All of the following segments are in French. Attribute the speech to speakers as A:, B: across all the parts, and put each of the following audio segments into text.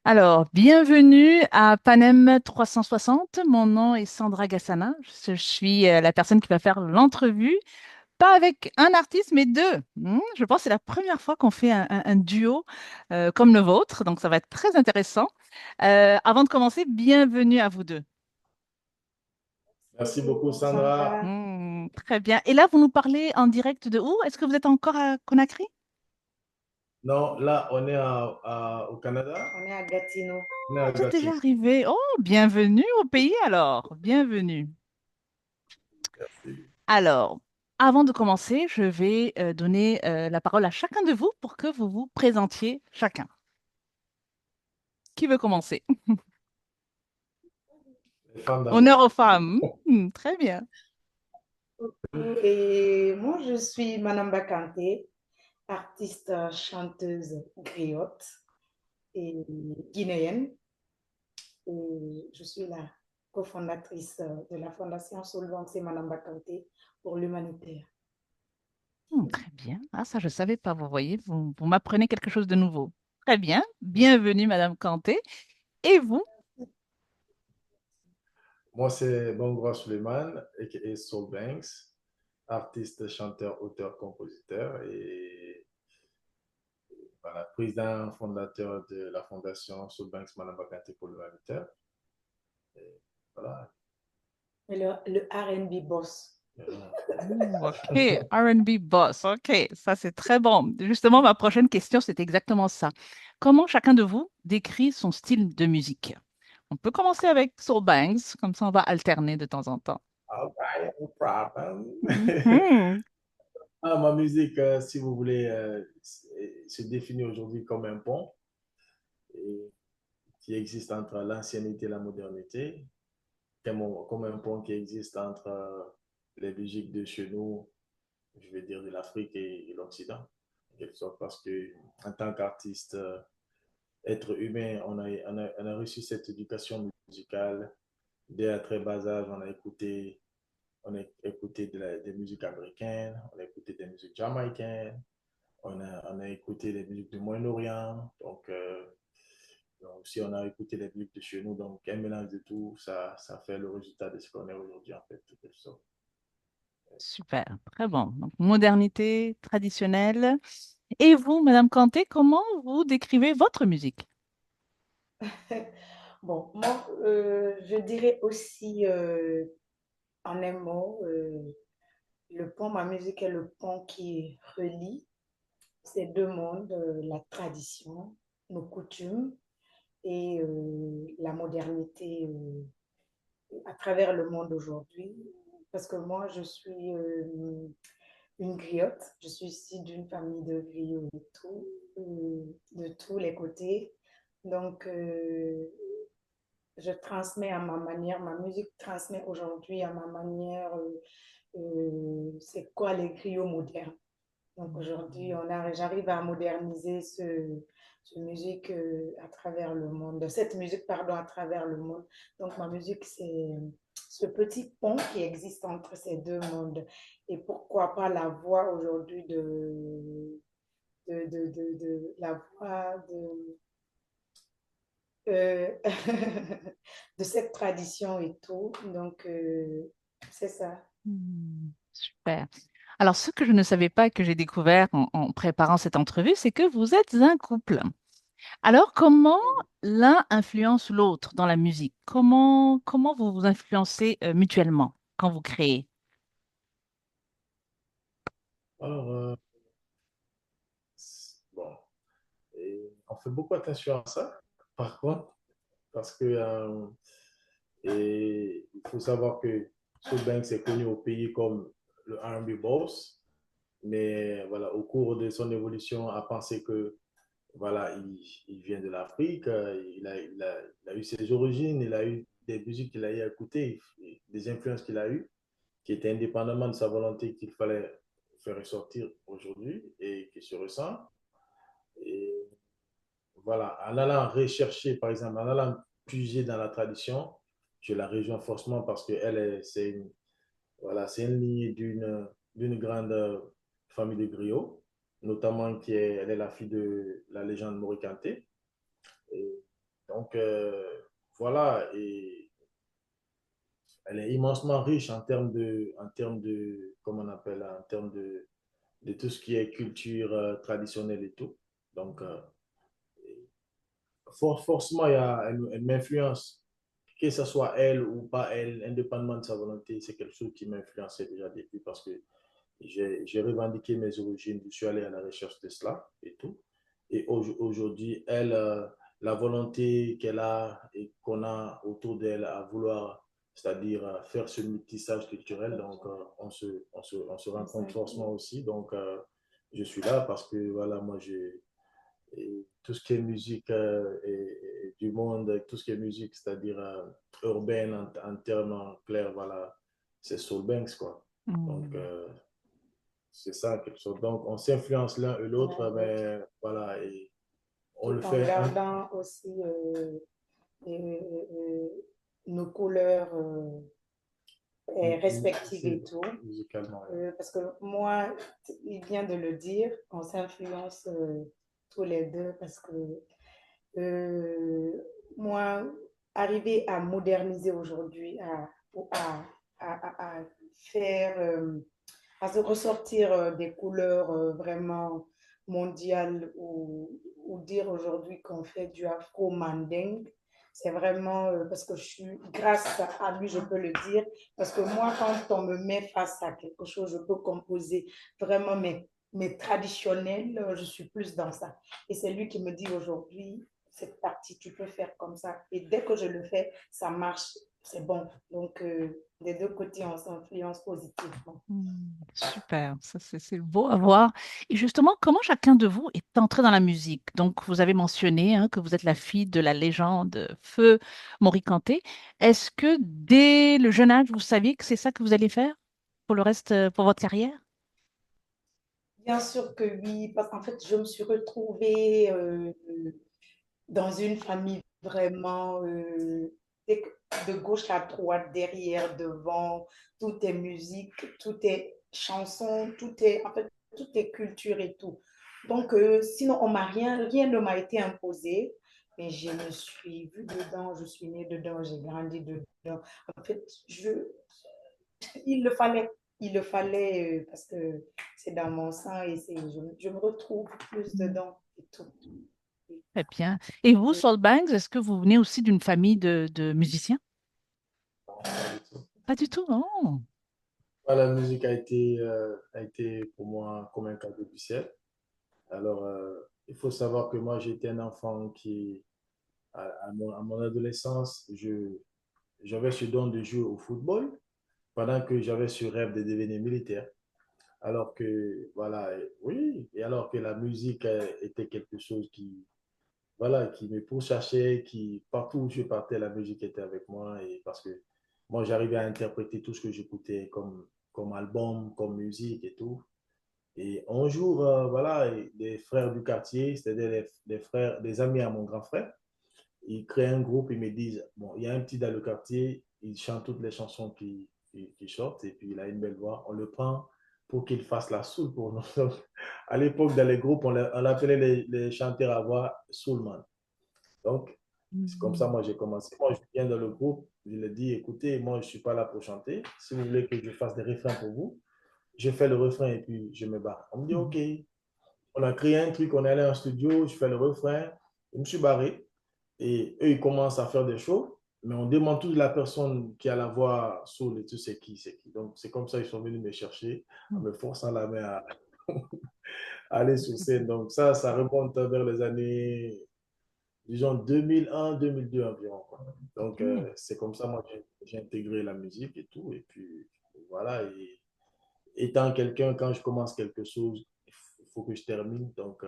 A: Alors, bienvenue à Panem 360. Mon nom est Sandra Gassana. Je suis la personne qui va faire l'entrevue, pas avec un artiste, mais deux. Je pense que c'est la première fois qu'on fait un duo comme le vôtre, donc ça va être très intéressant. Avant de commencer, bienvenue à vous deux.
B: Merci beaucoup, Sandra.
A: Très bien. Et là, vous nous parlez en direct de où? Est-ce que vous êtes encore à Conakry?
B: Non, là, on est au Canada. On est à Gatineau. On est à
A: Vous êtes déjà
B: Gatineau.
A: arrivé. Oh, bienvenue au pays alors. Bienvenue. Alors, avant de commencer, je vais donner la parole à chacun de vous pour que vous vous présentiez chacun. Qui veut commencer?
B: Les femmes
A: Honneur
B: d'abord.
A: aux femmes. Très bien.
C: Et moi, je suis Madame Bakante, artiste chanteuse griotte et guinéenne. Et je suis la cofondatrice de la Fondation Solvance et Madame Bakante pour l'humanitaire.
A: Très bien. Ah, ça, je ne savais pas, vous voyez, vous m'apprenez quelque chose de nouveau. Très bien. Bienvenue, Madame Kanté. Et vous?
B: Moi, c'est Bongora Suleiman, a.k.a. Soul Banks, artiste, chanteur, auteur, compositeur et voilà, président fondateur de la fondation Soul Banks Manabakante pour l'humanitaire. Et voilà.
C: Et le R&B boss.
A: Ouh, OK, R&B boss. OK, ça c'est très bon. Justement, ma prochaine question, c'est exactement ça. Comment chacun de vous décrit son style de musique? On peut commencer avec Soul Banks, comme ça on va alterner de temps en temps.
B: All right, no problem.
A: Mhm.
B: Ma musique, si vous voulez, se définit aujourd'hui comme un pont et qui existe entre l'ancienneté et la modernité, comme un pont qui existe entre les musiques de chez nous, je veux dire de l'Afrique et l'Occident, en quelque sorte, parce que en tant qu'artiste, être humain, on a reçu cette éducation musicale dès un très bas âge. On a écouté des musiques américaines, on a écouté des musiques jamaïcaines, on a écouté des musiques du Moyen-Orient, donc si on a écouté les musiques de chez nous, donc un mélange de tout, ça fait le résultat de ce qu'on est aujourd'hui, en fait.
A: Super, très bon. Donc, modernité traditionnelle. Et vous, Madame Kanté, comment vous décrivez votre musique?
C: Bon, moi, je dirais aussi en un mot, le pont, ma musique est le pont qui relie ces deux mondes, la tradition, nos coutumes et la modernité à travers le monde aujourd'hui. Parce que moi, je suis une griotte. Je suis issue d'une famille de griots de tous les côtés. Donc, je transmets à ma manière, ma musique transmet aujourd'hui à ma manière, c'est quoi les griots modernes. Donc aujourd'hui, j'arrive à moderniser ce musique à travers le monde, cette musique, pardon, à travers le monde. Donc ma musique, c'est ce petit pont qui existe entre ces deux mondes. Et pourquoi pas la voix aujourd'hui la voix euh, de cette tradition et tout. Donc c'est ça.
A: Super. Alors, ce que je ne savais pas et que j'ai découvert en préparant cette entrevue, c'est que vous êtes un couple. Alors, comment l'un influence l'autre dans la musique? Comment vous vous influencez mutuellement quand vous créez?
B: Alors, bon, et on fait beaucoup attention à ça, par contre, parce que il faut savoir que Soul Banks est connu au pays comme le R&B boss, mais voilà, au cours de son évolution, a pensé que voilà, il vient de l'Afrique, il a eu ses origines, il a eu des musiques qu'il a eu à écouter, des influences qu'il a eues, qui étaient indépendamment de sa volonté qu'il fallait faire ressortir aujourd'hui et qui se ressent. Et voilà, en allant rechercher, par exemple, en allant puiser dans la tradition, je la rejoins forcément parce que c'est une lignée d'une grande famille de griots, notamment elle est la fille de la légende Morikanté. Et Donc, voilà, et elle est immensement riche comment on appelle, en termes de tout ce qui est culture traditionnelle et tout. Donc, forcément, elle m'influence, que ce soit elle ou pas elle, indépendamment de sa volonté, c'est quelque chose qui m'influençait déjà depuis parce que j'ai revendiqué mes origines, je suis allé à la recherche de cela et tout. Et aujourd'hui, elle, la volonté qu'elle a et qu'on a autour d'elle à vouloir, c'est-à-dire faire ce métissage culturel, donc on se rencontre forcément aussi. Donc, je suis là parce que, voilà, moi, et tout ce qui est musique et du monde, tout ce qui est musique, c'est-à-dire urbaine en termes clairs, voilà, c'est Soul Banks, quoi. Donc,
A: Hmm.
B: c'est ça, quelque chose. Donc, on s'influence l'un et l'autre,
C: Ouais,
B: mais voilà, et on le
C: tout en
B: fait.
C: gardant aussi euh, euh, nos couleurs respectives et tout.
B: Musicalement.
C: Parce que moi, il vient de le dire, on s'influence tous les deux parce que euh, moi, arriver à moderniser aujourd'hui, à faire, à se ressortir des couleurs vraiment mondiales ou dire aujourd'hui qu'on fait du afro-manding, c'est vraiment parce que je suis, grâce à lui, je peux le dire, parce que moi, quand on me met face à quelque chose, je peux composer vraiment mes traditionnels, je suis plus dans ça. Et c'est lui qui me dit aujourd'hui, cette partie, tu peux faire comme ça. Et dès que je le fais, ça marche, c'est bon. Donc, des deux côtés, on s'influence positivement.
A: Super, ça c'est beau à voir. Et justement, comment chacun de vous est entré dans la musique? Donc, vous avez mentionné hein, que vous êtes la fille de la légende Feu Morikanté. Est-ce que dès le jeune âge, vous saviez que c'est ça que vous allez faire pour le reste, pour votre carrière?
C: Bien sûr que oui, parce qu'en fait, je me suis retrouvée dans une famille vraiment de gauche à droite, derrière, devant, tout est musique, tout est chanson, en fait, tout est culture et tout. Donc, sinon, rien ne m'a été imposé, mais je me suis vue dedans, je suis née dedans, j'ai grandi dedans. En fait, il le fallait, parce que c'est dans mon sang et je me retrouve plus
A: Mm.
C: dedans et tout.
A: Très bien. Et vous, Saul Banks, est-ce que vous venez aussi d'une famille de musiciens? Pas du tout, non.
B: La musique a été pour moi comme un cadeau du ciel. Alors, il faut savoir que moi, j'étais un enfant qui, à mon adolescence, j'avais ce don de jouer au football pendant que j'avais ce rêve de devenir militaire. Alors que, voilà, oui, et alors que la musique était quelque chose qui, voilà, qui me pourchassait, qui, partout où je partais, la musique était avec moi. Et parce que moi, j'arrivais à interpréter tout ce que j'écoutais comme album, comme musique et tout. Et un jour, voilà, des frères du quartier, c'était des frères, des amis à mon grand frère, ils créent un groupe, ils me disent, bon, il y a un petit dans le quartier, il chante toutes les chansons qui sortent, et puis il a une belle voix, on le prend pour qu'il fasse la soul pour nous. Donc, à l'époque, dans les groupes, on appelait les chanteurs à voix soulman. Donc, c'est comme ça,
A: Mhm.
B: moi, j'ai commencé. Moi, je viens dans le groupe, je leur dis, écoutez, moi, je ne suis pas là pour chanter. Si vous voulez que je fasse des refrains pour vous, je fais le refrain et puis je me barre. On me dit, OK.
A: Mhm.
B: On a créé un truc, on est allé en studio, je fais le refrain, je me suis barré. Et eux, ils commencent à faire des shows, mais on demande toute la personne qui a la voix soul et tout, c'est qui, c'est qui. Donc, c'est comme ça qu'ils sont venus me chercher, en me forçant la main à aller sur scène. Donc, ça remonte vers les années, disons, 2001-2002 environ, quoi. Donc,
A: Ok.
B: c'est comme ça, moi, j'ai intégré la musique et tout. Et puis, voilà. Et étant quelqu'un, quand je commence quelque chose, il faut que je termine. Donc,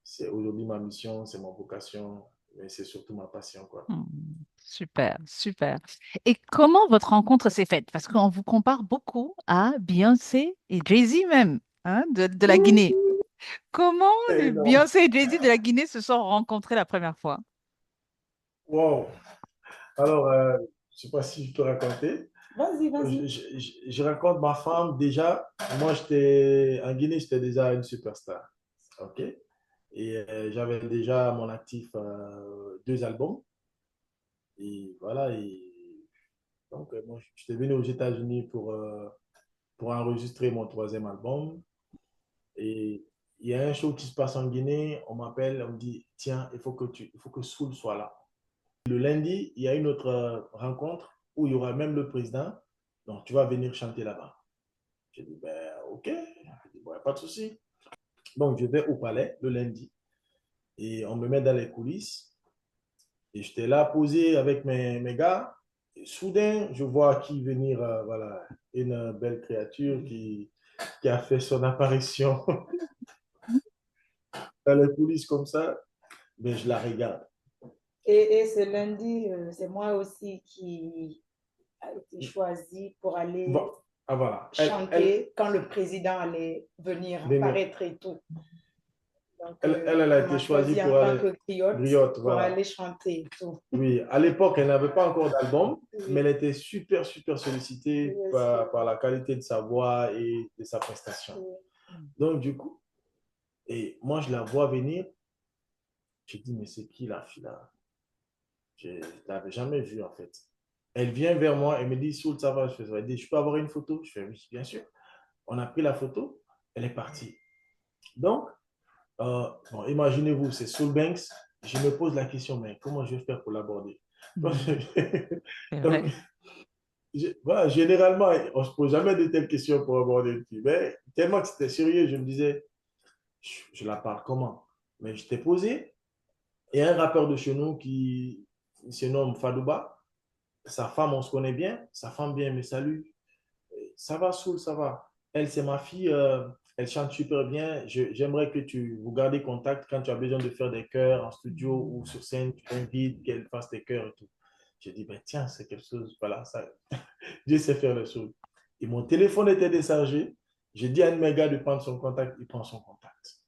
B: c'est aujourd'hui ma mission, c'est ma vocation, mais c'est surtout ma passion, quoi.
A: Hmm. Super, super. Et comment votre rencontre s'est faite? Parce qu'on vous compare beaucoup à Beyoncé et Jay-Z même, hein, de la Guinée. Comment les
B: Et non.
A: Beyoncé et Jay-Z de la Guinée se sont rencontrés la première fois?
B: Wow. Alors, je ne sais pas si je peux raconter.
C: Vas-y, vas-y.
B: Je raconte ma femme déjà. Moi, j'étais en Guinée, j'étais déjà une superstar. OK? Et j'avais déjà à mon actif 2 albums. Et voilà. Et donc, moi, j'étais venu aux États-Unis pour enregistrer mon troisième album. Et il y a un show qui se passe en Guinée. On m'appelle, on me dit, tiens, il faut que Soul soit là. Le lundi, il y a une autre rencontre où il y aura même le président. Donc, tu vas venir chanter là-bas. J'ai dit, ben, OK. J'ai dit, bon, pas de souci. Donc, je vais au palais le lundi et on me met dans les coulisses. Et j'étais là posé avec mes gars. Et soudain, je vois qui venir, voilà, une belle créature qui a fait son apparition dans les coulisses comme ça. Mais je la regarde.
C: Et ce lundi, c'est moi aussi qui a été choisi pour aller
B: Bon, ah, voilà.
C: chanter quand le président allait venir
B: Venir.
C: apparaître et tout. Donc,
B: Elle a
C: on
B: été
C: m'a
B: choisie
C: choisi en
B: pour
C: tant
B: aller
C: que griotte
B: griotte,
C: pour
B: voilà.
C: aller chanter et tout.
B: Oui, à l'époque, elle n'avait pas encore d'album, mais
C: Oui,
B: elle était super, super sollicitée
C: bien sûr.
B: par la qualité de sa voix et de sa prestation.
C: Oui.
B: Donc, du coup, et moi, je la vois venir. Je dis, mais c'est qui la fille là? Je ne l'avais jamais vue, en fait. Elle vient vers moi et me dit, Soul, ça va? Je fais, elle dit, je peux avoir une photo? Je fais, oui, bien sûr. On a pris la photo, elle est partie. Donc, bon, imaginez-vous, c'est Soul Banks. Je me pose la question, mais comment je vais faire pour l'aborder?
A: C'est
B: Donc,
A: vrai.
B: voilà, généralement, on ne se pose jamais de telles questions pour aborder une fille. Mais tellement que c'était sérieux, je me disais, je la parle comment? Mais je t'ai posé. Et un rappeur de chez nous qui se nomme Fadouba, sa femme, on se connaît bien. Sa femme vient me salue. Ça va, Soul, ça va. Elle, c'est ma fille. Elle chante super bien. J'aimerais que vous gardez contact quand tu as besoin de faire des chœurs en studio ou sur scène. Tu l'invites, qu'elle fasse des chœurs et tout. J'ai dit, ben tiens, c'est quelque chose. Voilà, ça, Dieu sait faire les choses. Et mon téléphone était déchargé. J'ai dit à un de mes gars de prendre son contact. Il prend son contact.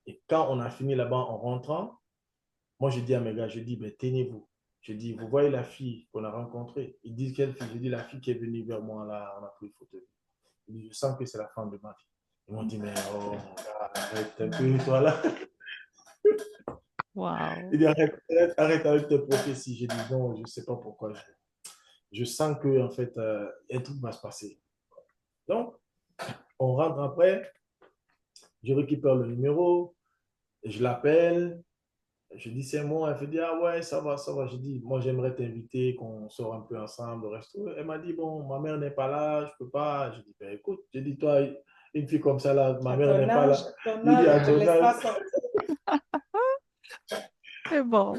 B: Et quand on a fini là-bas en rentrant, moi, je dis à mes gars, je dis, ben, tenez-vous. Je dis, vous voyez la fille qu'on a rencontrée? Ils disent quelle fille? Je dis, la fille qui est venue vers moi là, on a pris une photo. Ils disent, je sens que c'est la femme de ma fille. Ils m'ont dit, mais oh, mon gars, arrête un peu, toi là.
A: Waouh.
B: Il dit, arrête avec tes prophéties. J'ai dit, non, je ne sais pas pourquoi. Je sens que, en fait, un truc va se passer. Donc, on rentre après, je récupère le numéro, je l'appelle, je dis c'est moi, elle fait dire ah ouais, ça va, ça va. Je dis, moi j'aimerais t'inviter, qu'on sort un peu ensemble au resto. Elle m'a dit, bon, ma mère n'est pas là, je peux pas. Je dis, ben écoute, je dis, toi, une fille comme ça là, ma mère n'est pas là.
C: À ton
B: Je dis,
C: âge,
B: à
C: on ne te
B: ton
C: laisse
B: âge,
C: pas sortir.
A: C'est bon.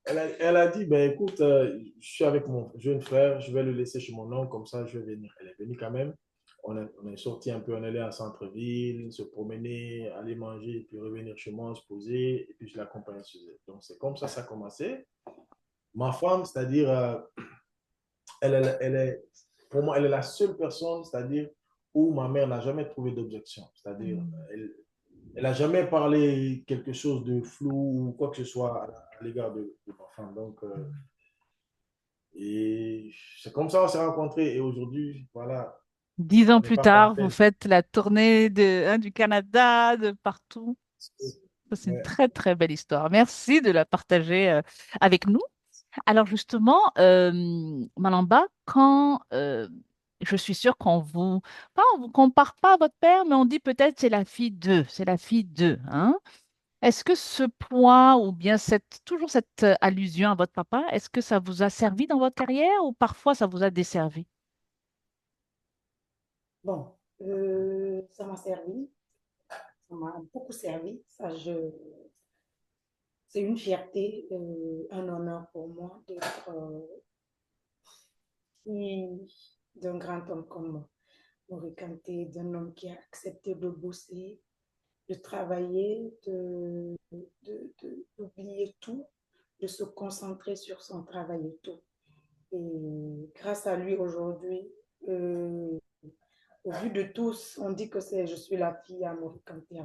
B: elle a dit, ben écoute, je suis avec mon jeune frère, je vais le laisser chez mon oncle, comme ça je vais venir. Elle est venue quand même. On est sorti un peu, on allait à centre-ville, se promener, aller manger, et puis revenir chez moi, se poser, et puis je l'accompagne chez elle. Donc c'est comme ça a commencé. Ma femme, c'est-à-dire, elle est, pour moi, elle est la seule personne, c'est-à-dire, où ma mère n'a jamais trouvé d'objection. C'est-à-dire, elle n'a jamais parlé quelque chose de flou ou quoi que ce soit à l'égard de ma femme. Donc, et c'est comme ça qu'on s'est rencontrés. Et aujourd'hui, voilà,
A: 10 ans
B: on n'est
A: plus
B: pas qu'à
A: tard, vous
B: peine.
A: faites la tournée du Canada, de partout. Ça, c'est une
B: Ouais.
A: très, très belle histoire. Merci de la partager avec nous. Alors justement, Malamba, quand je suis sûre pas, on vous compare pas à votre père, mais on dit peut-être c'est la fille d'eux, c'est la fille d'eux, hein? Est-ce que ce poids ou bien toujours cette allusion à votre papa, est-ce que ça vous a servi dans votre carrière ou parfois ça vous a desservi?
C: Bon, ça m'a servi, ça m'a beaucoup servi. C'est une fierté, un honneur pour moi d'être fille d'un grand homme comme Maurice Kanté, d'un homme qui a accepté de bosser, de travailler, d'oublier tout, de se concentrer sur son travail et tout. Et grâce à lui aujourd'hui, euh, au vu de tous, on dit que je suis la fille à Maurice Kanté.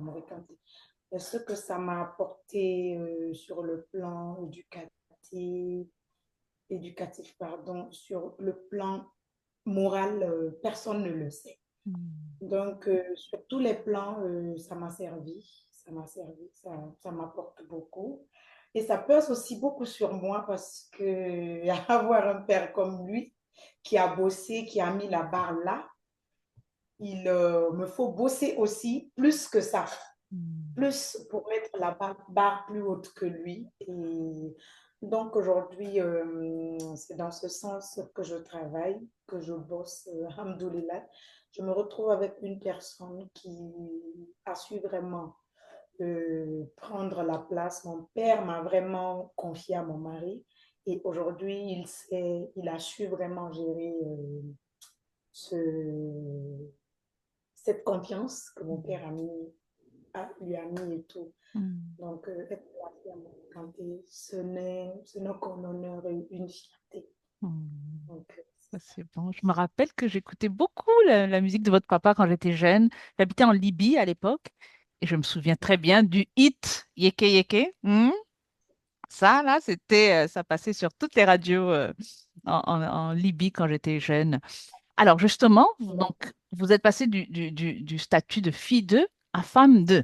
C: Et ce que ça m'a apporté sur le plan éducatif, pardon, sur le plan moral, personne ne le sait.
A: Mm.
C: Donc, sur tous les plans, ça m'a servi. Ça m'a servi, ça m'apporte beaucoup. Et ça pèse aussi beaucoup sur moi parce que avoir un père comme lui, qui a bossé, qui a mis la barre là, il me faut bosser aussi plus que ça,
A: Mm.
C: plus pour mettre la barre plus haute que lui. Et donc aujourd'hui, c'est dans ce sens que je travaille, que je bosse, alhamdoulilah. Je me retrouve avec une personne qui a su vraiment prendre la place. Mon père m'a vraiment confié à mon mari. Et aujourd'hui, il a su vraiment gérer ce, cette confiance que mon père lui a mis et tout.
A: Mm.
C: Donc, être la fille à mon canté, ce n'est qu'un honneur et une fierté.
A: Mm.
C: Donc,
A: Ça, c'est bon. Je me rappelle que j'écoutais beaucoup la musique de votre papa quand j'étais jeune. J'habitais en Libye à l'époque et je me souviens très bien du hit Yeke Yeke. Ça, là, ça passait sur toutes les radios en Libye quand j'étais jeune. Alors, justement, donc, vous êtes passé du statut de fille 2 à femme 2.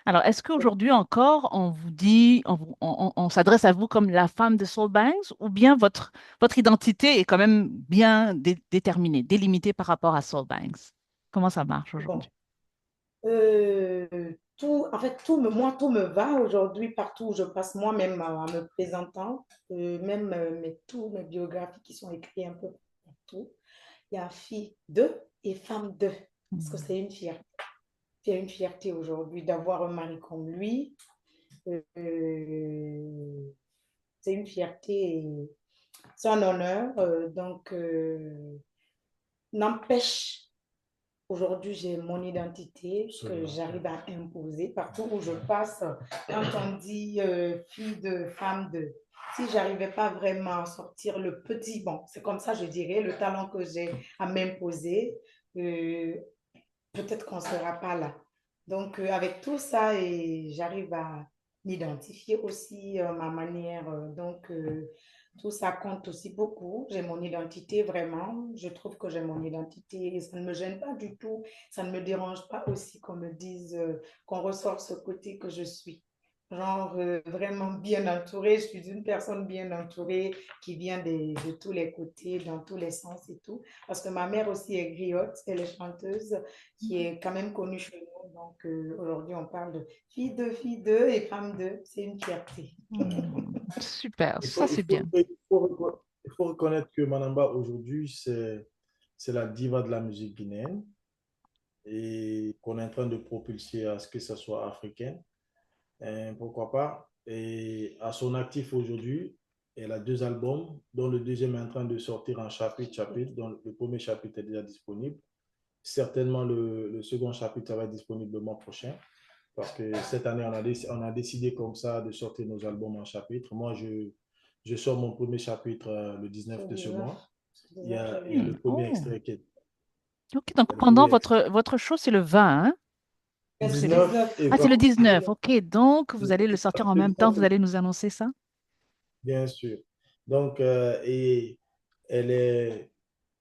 A: Alors, est-ce qu'aujourd'hui encore, on vous dit, on s'adresse à vous comme la femme de Soul Banks ou bien votre identité est quand même bien déterminée, délimitée par rapport à Soul Banks? Comment ça marche
C: bon,
A: aujourd'hui?
C: en fait, moi, tout me va aujourd'hui partout où je passe, moi-même en me présentant, même tous mes biographies qui sont écrites un peu partout. Il y a fille 2 et femme 2 parce que
A: Hmm.
C: c'est une fierté. C'est une fierté aujourd'hui d'avoir un mari comme lui. C'est une fierté et c'est un honneur. Donc, n'empêche, aujourd'hui, j'ai mon identité que
B: Absolument.
C: j'arrive à imposer partout où je passe. Quand on dit fille de femme de, si j'arrivais pas vraiment à sortir le petit, bon, c'est comme ça, je dirais, le talent que j'ai à m'imposer, euh, peut-être qu'on ne sera pas là. Donc, avec tout ça, et j'arrive à m'identifier aussi ma manière. Donc, tout ça compte aussi beaucoup. J'ai mon identité vraiment. Je trouve que j'ai mon identité et ça ne me gêne pas du tout. Ça ne me dérange pas aussi qu'on me dise, qu'on ressort ce côté que je suis. Genre, vraiment bien entourée. Je suis une personne bien entourée qui vient de tous les côtés, dans tous les sens et tout. Parce que ma mère aussi est griotte, elle est chanteuse qui est quand même connue chez nous. Donc aujourd'hui, on parle de fille 2 et femme 2. C'est une fierté.
A: Super,
B: Il
A: ça
B: faut,
A: c'est bien.
B: il faut reconnaître que Manamba, aujourd'hui, c'est la diva de la musique guinéenne et qu'on est en train de propulser à ce que ça soit africain. Pourquoi pas? Et à son actif aujourd'hui, elle a deux albums, dont le deuxième est en train de sortir en chapitre, dont le premier chapitre est déjà disponible. Certainement, le second chapitre ça va être disponible le mois prochain. Parce que cette année, on a décidé comme ça de sortir nos albums en chapitre. Moi, je sors mon premier chapitre le 19 de ce mois. Il y a le premier
A: Oh.
B: extrait qui est,
A: Ok, donc
B: il y a le
A: pendant
B: premier extrait.
A: votre show, c'est le 20, hein? Ou c'est le...
B: 19 et
A: Ah, c'est
B: 20.
A: le 19. Ok, donc vous allez le
B: 19
A: sortir en même temps, vous allez nous annoncer ça?
B: bien sûr. Donc, et elle est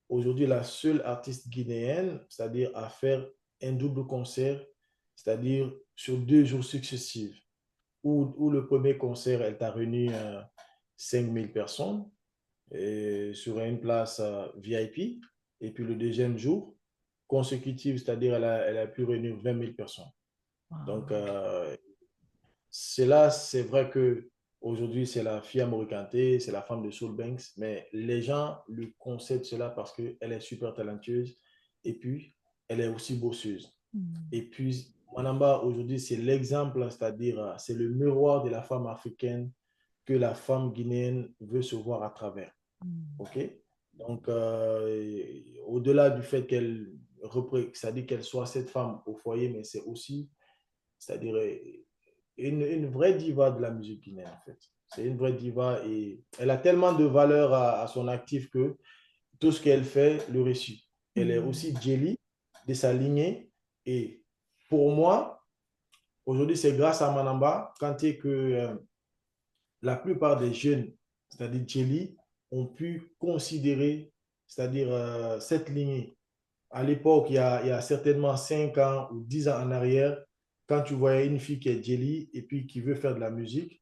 B: aujourd'hui la seule artiste guinéenne, c'est-à-dire à faire un double concert, c'est-à-dire sur 2 jours successifs, où le premier concert, elle t'a réuni 5000 personnes sur une place VIP. Et puis le deuxième jour, consécutif, c'est-à-dire elle a pu réunir 20 000 personnes. Donc,
A: Wow.
B: c'est là, c'est vrai que aujourd'hui c'est la fille amoricantée, c'est la femme de Soul Banks, mais les gens lui concèdent cela parce qu'elle est super talentueuse et puis elle est aussi bosseuse.
A: Hmm.
B: Et puis, Manamba, aujourd'hui, c'est l'exemple, c'est-à-dire, c'est le miroir de la femme africaine que la femme guinéenne veut se voir à travers.
A: Hmm.
B: OK? Donc, au-delà du fait c'est-à-dire qu'elle soit cette femme au foyer, mais c'est aussi, c'est-à-dire, une vraie diva de la musique guinéenne, en fait. C'est une vraie diva et elle a tellement de valeur à son actif que tout ce qu'elle fait le réussit. Elle est
A: Hmm.
B: aussi jelly de sa lignée et pour moi, aujourd'hui, c'est grâce à Manamba, quand est que la plupart des jeunes, c'est-à-dire jelly, ont pu considérer, c'est-à-dire cette lignée. à l'époque, il y a certainement 5 ans ou 10 ans en arrière, quand tu voyais une fille qui est Jelly et puis qui veut faire de la musique,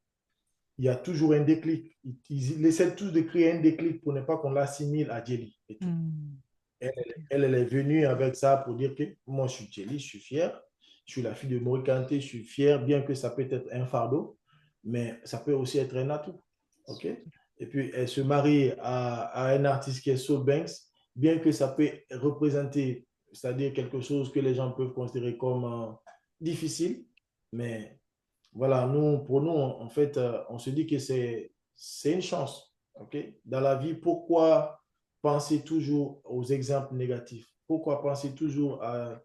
B: il y a toujours un déclic. Ils essaient tous de créer un déclic pour ne pas qu'on l'assimile à Jelly et tout.
A: Hmm.
B: Elle,
A: Ok.
B: elle est venue avec ça pour dire que moi, je suis Jelly, je suis fier. Je suis la fille de Maurice Kanté, je suis fier, bien que ça peut être un fardeau, mais ça peut aussi être un atout. OK? Et puis, elle se marie à un artiste qui est Saul Banks, bien que ça peut représenter, c'est-à-dire quelque chose que les gens peuvent considérer comme difficile, mais voilà, nous, pour nous, en fait, on se dit que c'est une chance. OK? Dans la vie, pourquoi penser toujours aux exemples négatifs? Pourquoi penser toujours à,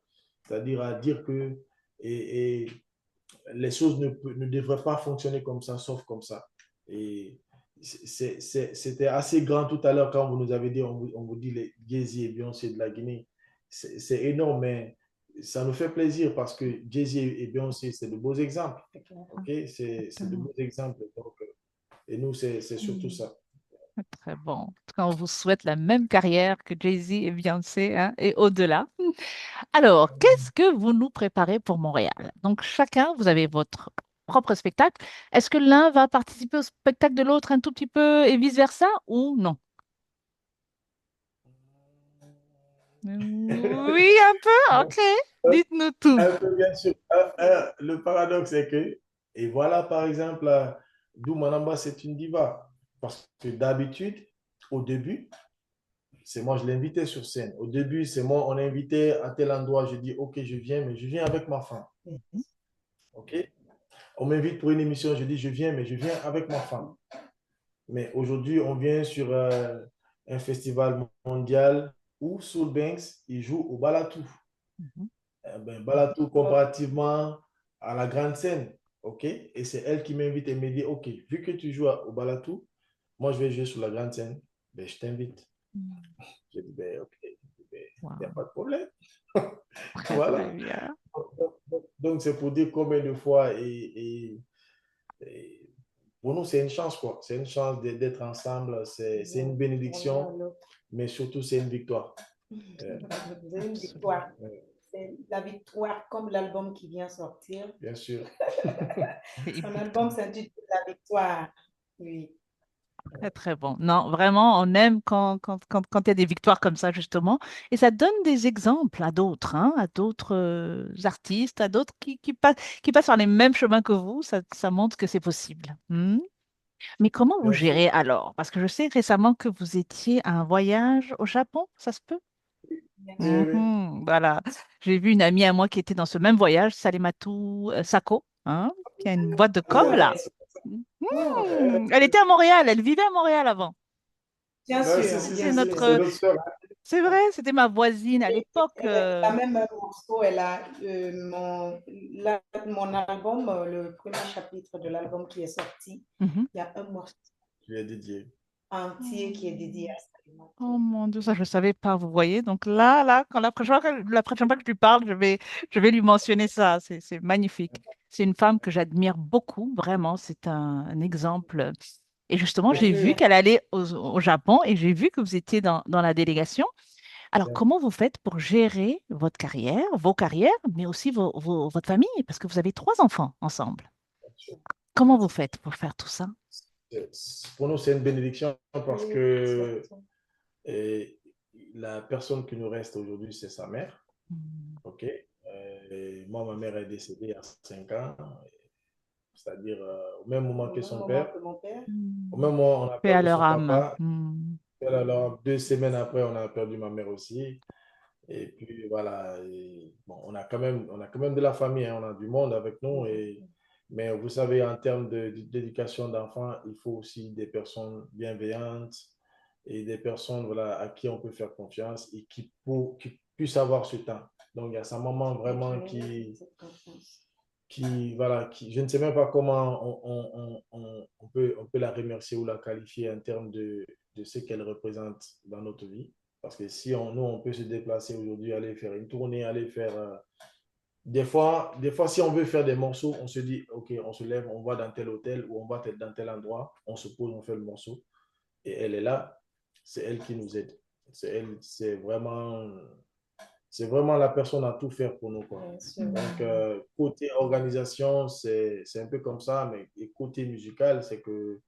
B: c'est-à-dire à dire que et les choses ne devraient pas fonctionner comme ça, sauf comme ça. Et c'était assez grand tout à l'heure quand vous nous avez dit, on vous dit les Jay-Z et Beyoncé de la Guinée. C'est énorme, mais ça nous fait plaisir parce que Jay-Z et Beyoncé, c'est de beaux exemples. OK? C'est de
A: Exactement.
B: beaux exemples. Donc, et nous, c'est surtout
C: Mm.
B: ça.
A: Très bon. En tout cas, on vous souhaite la même carrière que Jay-Z et Beyoncé, hein, et au-delà. Alors, qu'est-ce que vous nous préparez pour Montréal? Donc, chacun, vous avez votre propre spectacle. Est-ce que l'un va participer au spectacle de l'autre un tout petit peu et vice-versa ou non? Oui, un peu.
B: Bon,
A: Ok. Dites-nous tout.
B: un peu bien sûr. Le paradoxe est que, et voilà par exemple, d'où Manamba, c'est une diva. Parce que d'habitude, au début, c'est moi, je l'invitais sur scène. Au début, c'est moi, on l'invitait à tel endroit. Je dis, OK, je viens, mais je viens avec ma femme.
A: Mhm,
B: OK? On m'invite pour une émission, je dis, je viens, mais je viens avec ma femme. Mais aujourd'hui, on vient sur un festival mondial où Soul Banks, il joue au Balatou.
A: mhm.
B: Ben, Balatou comparativement à la grande scène. OK? Et c'est elle qui m'invite et me dit, OK, vu que tu joues au Balatou, moi, je vais jouer sur la grande scène. Ben, je t'invite.
A: Mm.
B: Je dis, ben, OK, il n'y a
A: Wow.
B: pas de problème.
A: Très, très
B: Voilà.
A: bien.
B: Donc, c'est pour dire combien de fois. Et pour nous, c'est une chance, quoi. C'est une chance d'être ensemble. C'est une
C: On est à
B: bénédiction,
C: l'autre.
B: mais surtout, c'est une victoire. Euh,
C: C'est une victoire.
A: Absolument.
C: C'est la victoire comme l'album qui vient sortir.
B: bien sûr.
C: Son album
A: Exactement.
C: s'intitule La victoire. Oui.
A: Très, très bon. Non, vraiment, on aime quand il y a des victoires comme ça, justement. Et ça donne des exemples à d'autres, hein, à d'autres artistes, à d'autres qui passent par les mêmes chemins que vous. Ça montre que c'est possible. Hmm. Mais comment vous
B: Bien sûr.
A: gérez alors? Parce que je sais récemment que vous étiez à un voyage au Japon, ça se peut?
C: Bien sûr.
B: Oui, oui.
A: Mhm, voilà. J'ai vu une amie à moi qui était dans ce même voyage, Salematu Sako, hein, qui a une boîte de com là. Elle était à Montréal, elle vivait à Montréal avant.
C: Bien
B: Non, si,
C: sûr,
B: si,
A: C'était
C: bien
B: si, si,
C: sûr.
B: c'est
A: notre,
B: notre soeur.
A: c'est vrai, c'était ma voisine à l'époque.
C: Elle a même un morceau, elle a mon album, le premier chapitre de l'album qui est sorti,
A: Mhm.
C: il y a un morceau
B: Je lui ai dédié.
C: entier qui est dédié à
A: Oh
C: Salimata.
A: mon Dieu, ça je ne savais pas, vous voyez. Donc là, quand la prochaine fois que je lui parle, je vais lui mentionner ça. C'est magnifique. C'est une femme que j'admire beaucoup, vraiment. C'est un exemple. Et justement, j'ai vu qu'elle allait au Japon et j'ai vu que vous étiez dans la délégation. Alors, comment vous faites pour gérer votre carrière, vos carrières, mais aussi votre famille, parce que vous avez trois enfants ensemble. Comment vous faites pour faire tout ça?
B: Pour nous, c'est une bénédiction parce
C: Oui,
B: que
C: surtout.
B: la personne qui nous reste aujourd'hui, c'est sa mère.
A: Hmm.
B: OK? Moi, ma mère est décédée à 5 ans, c'est-à-dire au même moment
C: Au
B: que
C: même
B: son
C: moment
B: père.
C: que mon père.
B: Au
A: Hmm.
B: même moment, on a
A: Paix à
B: perdu
A: leur
B: son
A: âme.
B: papa.
A: Hmm.
B: Alors, 2 semaines après, on a perdu ma mère aussi. Et puis voilà, bon, on a quand même de la famille, hein, on a du monde avec nous. Mais vous savez, en termes d'éducation d'enfants, il faut aussi des personnes bienveillantes et des personnes voilà, à qui on peut faire confiance et qui puissent avoir ce temps. Donc, il y a sa maman
C: Et qui
B: vraiment
C: mérite cette confiance.
B: voilà, je ne sais même pas comment on peut la remercier ou la qualifier en termes de ce qu'elle représente dans notre vie. Parce que si nous, on peut se déplacer aujourd'hui, aller faire une tournée, aller faire... des fois, si on veut faire des morceaux, on se dit, OK, on se lève, on va dans tel hôtel ou on va dans tel endroit, on se pose, on fait le morceau. Et elle est là, c'est elle qui nous aide. C'est elle, c'est vraiment... c'est vraiment la personne à tout faire pour nous, quoi.
C: Bien sûr.
B: Donc, côté organisation, c'est un peu comme ça, mais et côté musical, c'est que,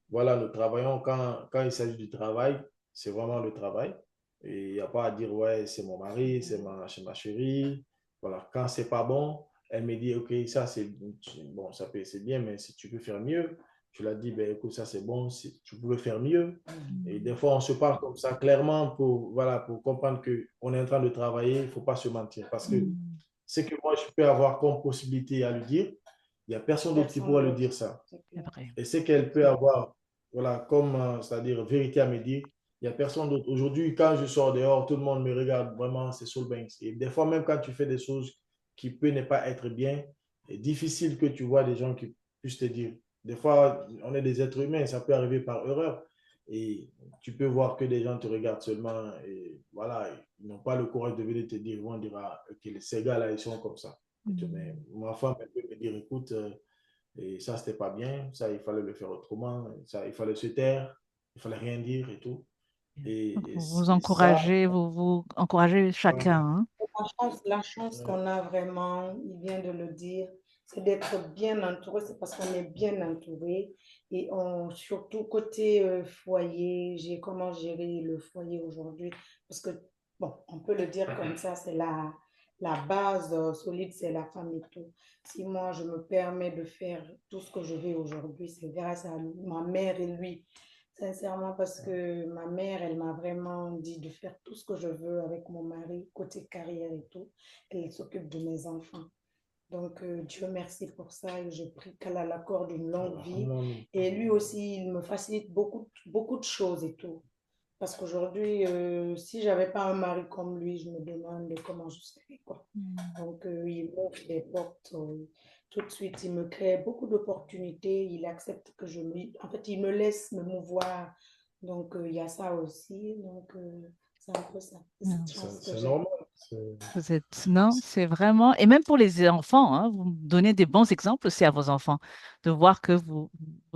B: voilà, nous travaillons quand il s'agit du travail, c'est vraiment le travail. Et il n'y a pas à dire, ouais, c'est mon mari, c'est ma chérie. Voilà, quand c'est pas bon, elle me dit, OK, ça c'est bon, c'est bien, mais si tu peux faire mieux, je lui dis, ben écoute, ça c'est bon, si tu pouvais faire mieux. Et des fois, on se parle comme ça clairement pour, voilà, pour comprendre qu'on est en train de travailler, il ne faut pas se mentir. Parce que
A: Mm.
B: ce que moi, je peux avoir comme possibilité à lui dire, il n'y a personne d'autre qui
C: Personne
B: pourra lui dire
C: d'autre,
B: ça.
C: c'est
A: C'est
C: clair.
A: vrai.
B: Et ce qu'elle peut avoir, voilà, comme, c'est-à-dire vérité à me dire, il n'y a personne d'autre. Aujourd'hui, quand je sors dehors, tout le monde me regarde vraiment, c'est Soul Banks. Et des fois, même quand tu fais des choses qui peuvent ne pas être bien, c'est difficile que tu vois des gens qui puissent te dire. Des fois, on est des êtres humains, ça peut arriver par erreur. Et tu peux voir que des gens te regardent seulement et voilà, ils n'ont pas le courage de venir te dire, ils vont dire, ah, ok, ces gars-là, ils sont comme ça. Mais
A: Mm.
B: ma femme, elle peut me dire, écoute, et ça, c'était pas bien. Ça, il fallait le faire autrement. Ça, il fallait se taire. Il fallait rien dire et tout.
A: Bien.
B: Et,
A: Donc,
B: et,
A: vous vous
B: et ça,
A: encouragez, vous encouragez chacun, hein.
C: La chance qu'on a vraiment, il vient de le dire, c'est d'être bien entouré. C'est parce qu'on est bien entouré. Et surtout côté foyer, j'ai comment gérer le foyer aujourd'hui. Parce que, bon, on peut le dire comme ça, c'est la base solide, c'est la femme et tout. Si moi, je me permets de faire tout ce que je vais aujourd'hui, c'est grâce à ma mère et lui. Sincèrement, parce que ma mère, elle m'a vraiment dit de faire tout ce que je veux avec mon mari, côté carrière et tout. Elle s'occupe de mes enfants. Donc, Dieu merci pour ça et je prie qu'elle accorde une longue vie. Et lui aussi, il me facilite beaucoup, beaucoup de choses et tout. Parce qu'aujourd'hui, si j'avais pas un mari comme lui, je me demande comment je serais, quoi.
A: Mm.
C: Donc, il m'ouvre des portes tout de suite. Il me crée beaucoup d'opportunités. Il accepte que je me... En fait, il me laisse me mouvoir. Donc, il y a ça aussi. Donc, c'est un peu ça. C'est cette
A: Non,
C: chance que
B: c'est
C: j'ai.
B: normal.
A: vous êtes, non, c'est vraiment, et même pour les enfants, hein, vous donnez des bons exemples aussi à vos enfants, de voir que vous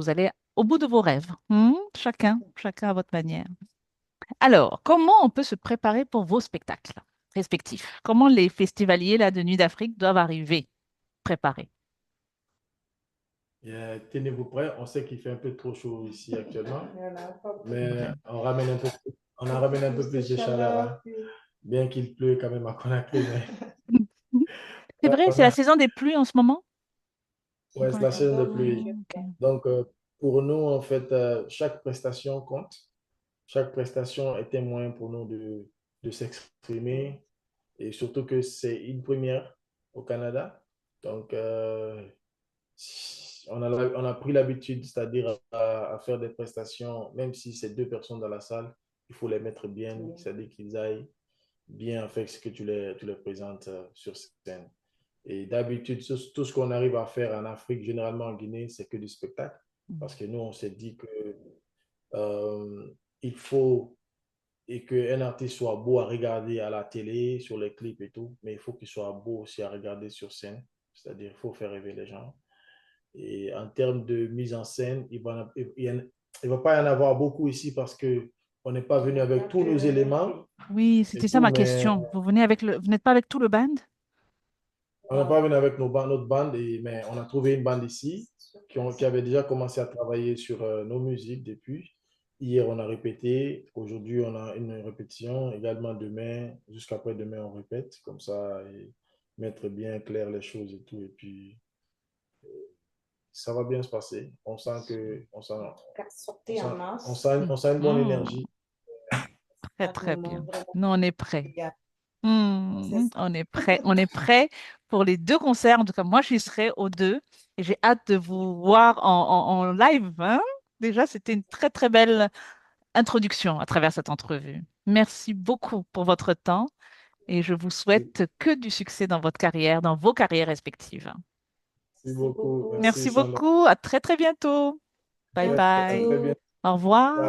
A: allez au bout de vos rêves. Chacun à votre manière. Alors, comment on peut se préparer pour vos spectacles respectifs? Comment les festivaliers là, de Nuit d'Afrique doivent arriver préparés?
B: Tenez-vous prêts. On sait qu'il fait un peu trop chaud ici actuellement.
C: Voilà, pas
A: C'est
B: Mais
A: vrai.
B: on en ramène un peu
C: plus de
B: plus de chaleur, hein.
C: chaleur.
B: Bien qu'il pleut quand même à Conakry. Mais
A: C'est vrai,
B: on
A: c'est la
B: a,
A: saison des pluies en ce moment à
B: ouais, c'est la
A: Conakry.
B: saison de
C: Donc,
B: pluie.
A: Ok.
B: Donc, pour nous, en fait, chaque prestation compte. Chaque prestation est un moyen pour nous de s'exprimer et surtout que c'est une première au Canada. Donc, on a pris l'habitude, c'est-à-dire à faire des prestations, même si c'est deux personnes dans la salle, il faut les mettre bien,
C: oui.
B: c'est-à-dire qu'ils aillent bien avec ce que tu les présentes sur scène. Et d'habitude, tout ce qu'on arrive à faire en Afrique, généralement en Guinée, c'est que du spectacle.
A: Mm.
B: Parce que nous, on s'est dit que il faut et qu'un artiste soit beau à regarder à la télé, sur les clips et tout, mais il faut qu'il soit beau aussi à regarder sur scène. C'est-à-dire, il faut faire rêver les gens. Et en termes de mise en scène, il va pas y en avoir beaucoup ici parce que on n'est pas venu avec tous nos éléments
A: Oui,
B: et
A: c'était ça
B: tout,
A: ma
B: mais
A: question. Vous n'êtes pas avec tout le band?
B: on n'est pas venu avec notre bande, mais on a trouvé une bande ici qui avait déjà commencé à travailler sur nos musiques depuis. Hier, on a répété. Aujourd'hui, on a une répétition. Également demain, jusqu'après demain, on répète. Comme ça, et mettre bien clair les choses et tout. Et puis, ça va bien se passer.
C: Sortez en masse.
B: On sent une bonne
A: Mhm.
B: énergie.
A: Très,
C: Un
A: très
C: moment
A: bien.
C: vraiment
A: Nous, on est prêts.
C: égal. C'est
A: On est prêts. On est prêts pour les deux concerts. En tout cas, moi, j'y serai aux deux et j'ai hâte de vous voir en live, hein. Déjà, c'était une très, très belle introduction à travers cette entrevue. Merci beaucoup pour votre temps et je vous souhaite que du succès dans votre carrière, dans vos carrières respectives.
B: Merci
C: Merci
B: beaucoup.
C: beaucoup.
B: Merci,
A: Merci
B: Sandra.
A: beaucoup. À très, très bientôt. Bye
C: Bientôt.
B: À très
A: bye.
B: bien.
A: Au revoir.
B: Bye.